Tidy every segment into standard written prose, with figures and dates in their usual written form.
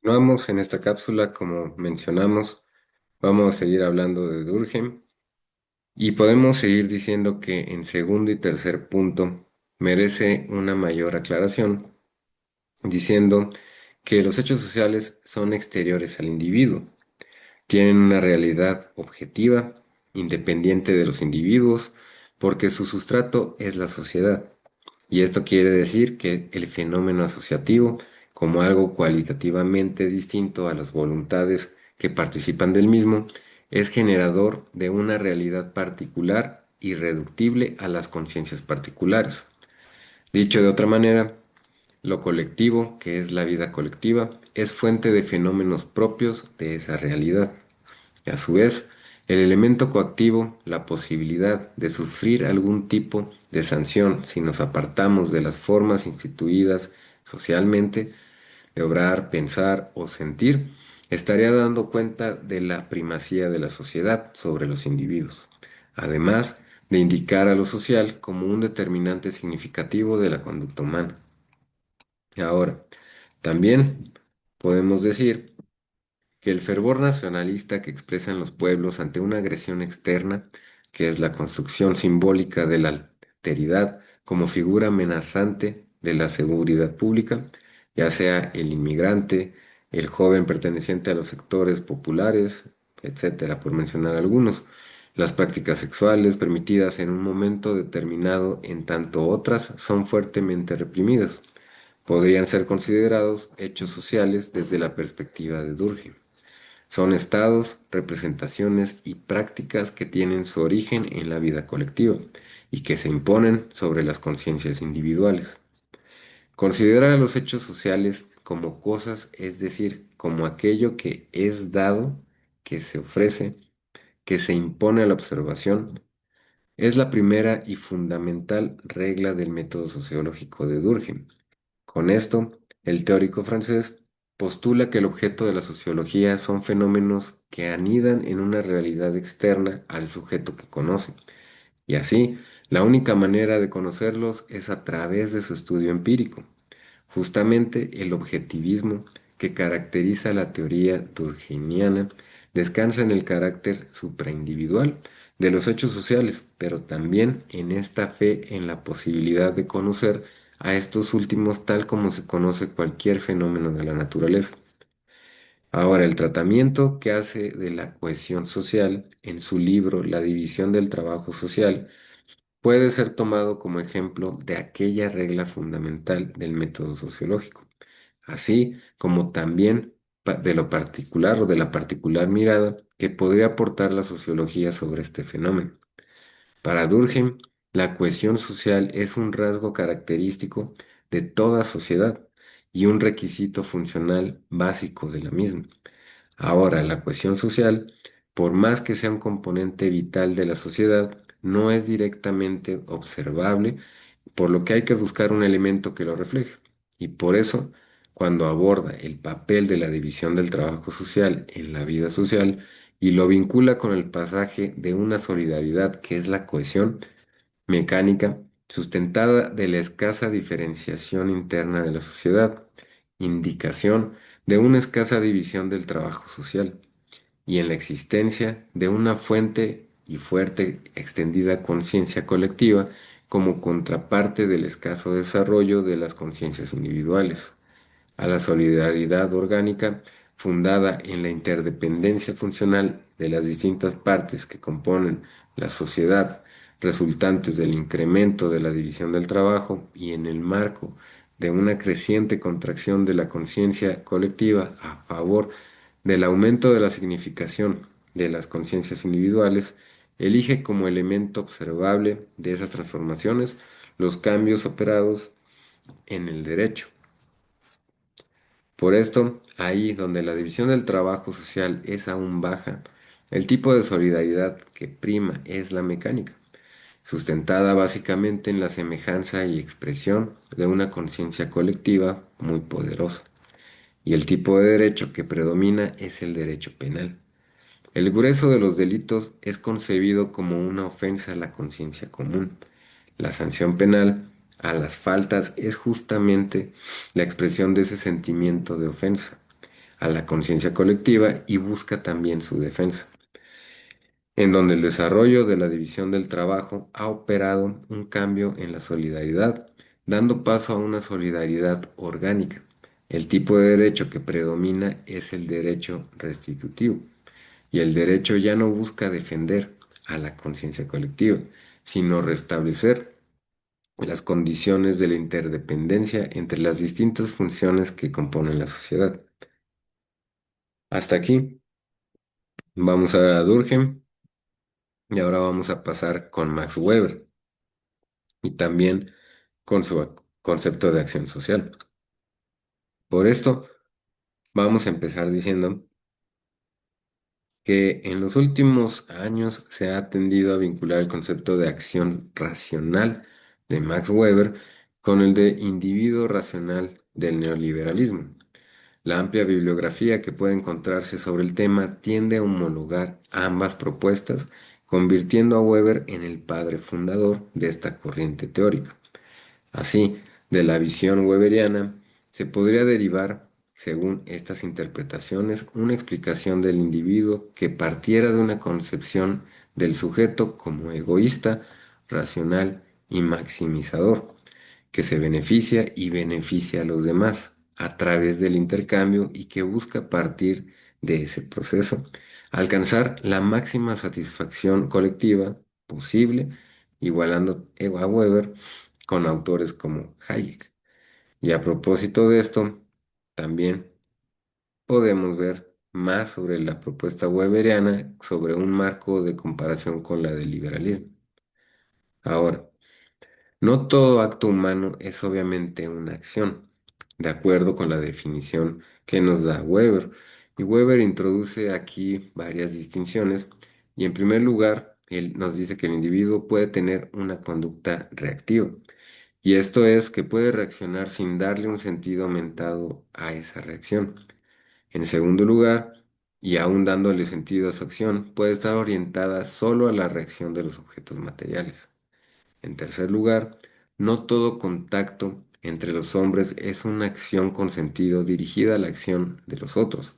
Continuamos en esta cápsula, como mencionamos, vamos a seguir hablando de Durkheim y podemos seguir diciendo que en segundo y tercer punto merece una mayor aclaración, diciendo que los hechos sociales son exteriores al individuo, tienen una realidad objetiva, independiente de los individuos, porque su sustrato es la sociedad. Y esto quiere decir que el fenómeno asociativo, como algo cualitativamente distinto a las voluntades que participan del mismo, es generador de una realidad particular irreductible a las conciencias particulares. Dicho de otra manera, lo colectivo, que es la vida colectiva, es fuente de fenómenos propios de esa realidad. Y a su vez, el elemento coactivo, la posibilidad de sufrir algún tipo de sanción si nos apartamos de las formas instituidas socialmente de obrar, pensar o sentir, estaría dando cuenta de la primacía de la sociedad sobre los individuos, además de indicar a lo social como un determinante significativo de la conducta humana. Ahora, también podemos decir que el fervor nacionalista que expresan los pueblos ante una agresión externa, que es la construcción simbólica de la alteridad como figura amenazante de la seguridad pública, ya sea el inmigrante, el joven perteneciente a los sectores populares, etcétera, por mencionar algunos. Las prácticas sexuales permitidas en un momento determinado, en tanto otras son fuertemente reprimidas, podrían ser considerados hechos sociales desde la perspectiva de Durkheim. Son estados, representaciones y prácticas que tienen su origen en la vida colectiva y que se imponen sobre las conciencias individuales. Considera a los hechos sociales como cosas, es decir, como aquello que es dado, que se ofrece, que se impone a la observación, es la primera y fundamental regla del método sociológico de Durkheim. Con esto, el teórico francés postula que el objeto de la sociología son fenómenos que anidan en una realidad externa al sujeto que conoce, y así, la única manera de conocerlos es a través de su estudio empírico. Justamente el objetivismo que caracteriza la teoría durkheimiana descansa en el carácter supraindividual de los hechos sociales, pero también en esta fe en la posibilidad de conocer a estos últimos tal como se conoce cualquier fenómeno de la naturaleza. Ahora, el tratamiento que hace de la cohesión social en su libro La división del trabajo social puede ser tomado como ejemplo de aquella regla fundamental del método sociológico, así como también de lo particular o de la particular mirada que podría aportar la sociología sobre este fenómeno. Para Durkheim, la cohesión social es un rasgo característico de toda sociedad y un requisito funcional básico de la misma. Ahora, la cohesión social, por más que sea un componente vital de la sociedad, no es directamente observable, por lo que hay que buscar un elemento que lo refleje. Y por eso, cuando aborda el papel de la división del trabajo social en la vida social y lo vincula con el pasaje de una solidaridad que es la cohesión mecánica, sustentada de la escasa diferenciación interna de la sociedad, indicación de una escasa división del trabajo social y en la existencia de una fuente y fuerte extendida conciencia colectiva como contraparte del escaso desarrollo de las conciencias individuales, a la solidaridad orgánica fundada en la interdependencia funcional de las distintas partes que componen la sociedad, resultantes del incremento de la división del trabajo y en el marco de una creciente contracción de la conciencia colectiva a favor del aumento de la significación de las conciencias individuales, elige como elemento observable de esas transformaciones los cambios operados en el derecho. Por esto, ahí donde la división del trabajo social es aún baja, el tipo de solidaridad que prima es la mecánica, sustentada básicamente en la semejanza y expresión de una conciencia colectiva muy poderosa. Y el tipo de derecho que predomina es el derecho penal. El grueso de los delitos es concebido como una ofensa a la conciencia común. La sanción penal a las faltas es justamente la expresión de ese sentimiento de ofensa. a la conciencia colectiva y busca también su defensa, en donde el desarrollo de la división del trabajo ha operado un cambio en la solidaridad, dando paso a una solidaridad orgánica. El tipo de derecho que predomina es el derecho restitutivo, y el derecho ya no busca defender a la conciencia colectiva, sino restablecer las condiciones de la interdependencia entre las distintas funciones que componen la sociedad. Hasta aquí vamos a ver a Durkheim y ahora vamos a pasar con Max Weber y también con su concepto de acción social. Por esto, vamos a empezar diciendo que en los últimos años se ha tendido a vincular el concepto de acción racional de Max Weber con el de individuo racional del neoliberalismo. La amplia bibliografía que puede encontrarse sobre el tema tiende a homologar ambas propuestas, convirtiendo a Weber en el padre fundador de esta corriente teórica. Así, de la visión weberiana, se podría derivar, según estas interpretaciones, una explicación del individuo que partiera de una concepción del sujeto como egoísta, racional y maximizador, que se beneficia y beneficia a los demás a través del intercambio y que busca a partir de ese proceso alcanzar la máxima satisfacción colectiva posible, igualando a Weber con autores como Hayek. Y a propósito de esto, también podemos ver más sobre la propuesta weberiana sobre un marco de comparación con la del liberalismo. Ahora, no todo acto humano es obviamente una acción, de acuerdo con la definición que nos da Weber. Y Weber introduce aquí varias distinciones. Y en primer lugar, él nos dice que el individuo puede tener una conducta reactiva. Y esto es que puede reaccionar sin darle un sentido aumentado a esa reacción. En segundo lugar, y aún dándole sentido a su acción, puede estar orientada solo a la reacción de los objetos materiales. En tercer lugar, no todo contacto entre los hombres es una acción con sentido dirigida a la acción de los otros.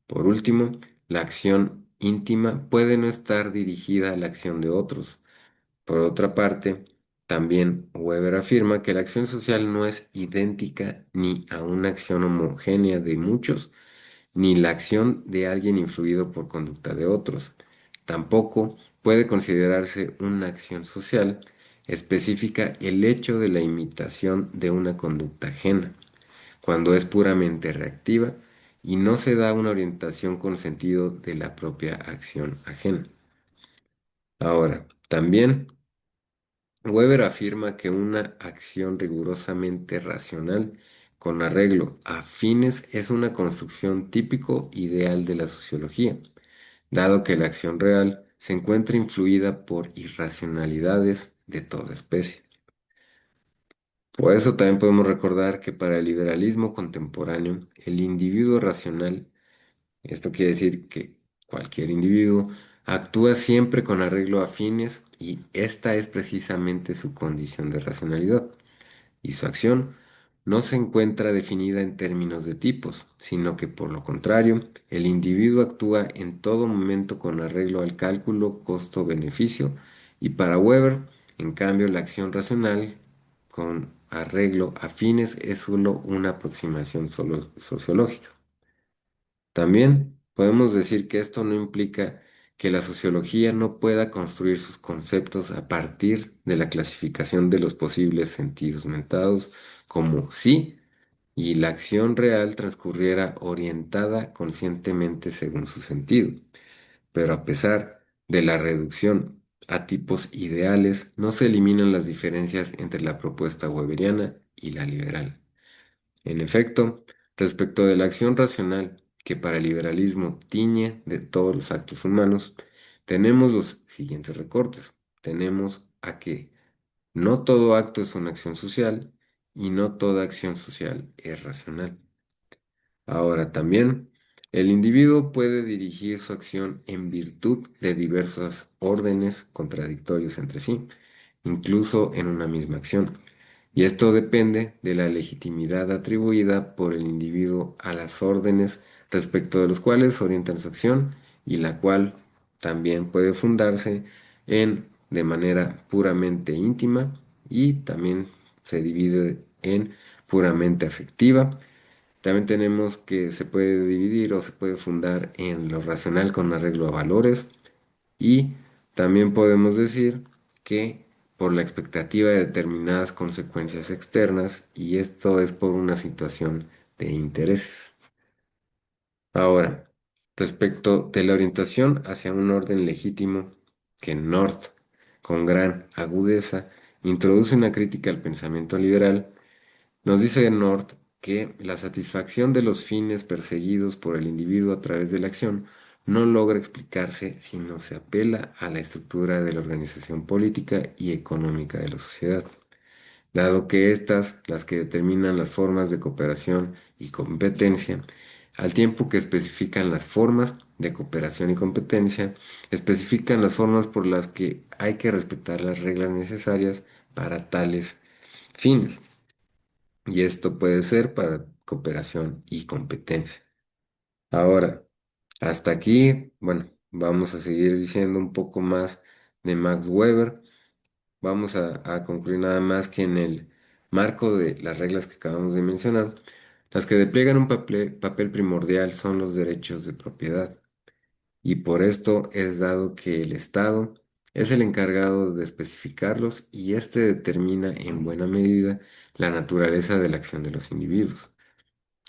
Por último, la acción íntima puede no estar dirigida a la acción de otros. Por otra parte, también Weber afirma que la acción social no es idéntica ni a una acción homogénea de muchos, ni la acción de alguien influido por conducta de otros. Tampoco puede considerarse una acción social específica el hecho de la imitación de una conducta ajena, cuando es puramente reactiva y no se da una orientación con sentido de la propia acción ajena. Ahora, también Weber afirma que una acción rigurosamente racional con arreglo a fines es una construcción típico ideal de la sociología, dado que la acción real se encuentra influida por irracionalidades de toda especie. Por eso también podemos recordar que para el liberalismo contemporáneo, el individuo racional, esto quiere decir que cualquier individuo, actúa siempre con arreglo a fines y esta es precisamente su condición de racionalidad. Y su acción no se encuentra definida en términos de tipos, sino que por lo contrario, el individuo actúa en todo momento con arreglo al cálculo costo-beneficio y para Weber, en cambio, la acción racional con arreglo a fines es solo una aproximación solo sociológica. También podemos decir que esto no implica que la sociología no pueda construir sus conceptos a partir de la clasificación de los posibles sentidos mentados como sí y la acción real transcurriera orientada conscientemente según su sentido. Pero a pesar de la reducción a tipos ideales, no se eliminan las diferencias entre la propuesta weberiana y la liberal. En efecto, respecto de la acción racional que para el liberalismo tiñe de todos los actos humanos, tenemos los siguientes recortes. Tenemos a que no todo acto es una acción social y no toda acción social es racional. Ahora también, el individuo puede dirigir su acción en virtud de diversas órdenes contradictorios entre sí, incluso en una misma acción. Y esto depende de la legitimidad atribuida por el individuo a las órdenes respecto de los cuales orientan su acción y la cual también puede fundarse en de manera puramente íntima y también se divide en puramente afectiva. También tenemos que se puede dividir o se puede fundar en lo racional con arreglo a valores y también podemos decir que por la expectativa de determinadas consecuencias externas y esto es por una situación de intereses. Ahora, respecto de la orientación hacia un orden legítimo, que North, con gran agudeza, introduce una crítica al pensamiento liberal, nos dice North que la satisfacción de los fines perseguidos por el individuo a través de la acción no logra explicarse si no se apela a la estructura de la organización política y económica de la sociedad, dado que estas las que determinan las formas de cooperación y competencia, al tiempo que especifican las formas de cooperación y competencia, especifican las formas por las que hay que respetar las reglas necesarias para tales fines. Y esto puede ser para cooperación y competencia. Ahora, hasta aquí, bueno, vamos a seguir diciendo un poco más de Max Weber. Vamos a concluir nada más que en el marco de las reglas que acabamos de mencionar, las que despliegan un papel primordial son los derechos de propiedad. Y por esto es dado que el Estado es el encargado de especificarlos y éste determina en buena medida la naturaleza de la acción de los individuos.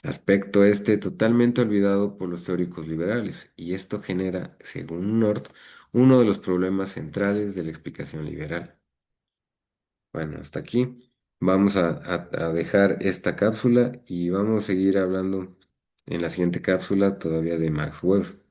Aspecto este totalmente olvidado por los teóricos liberales, y esto genera, según North, uno de los problemas centrales de la explicación liberal. Bueno, hasta aquí vamos a dejar esta cápsula y vamos a seguir hablando en la siguiente cápsula todavía de Max Weber.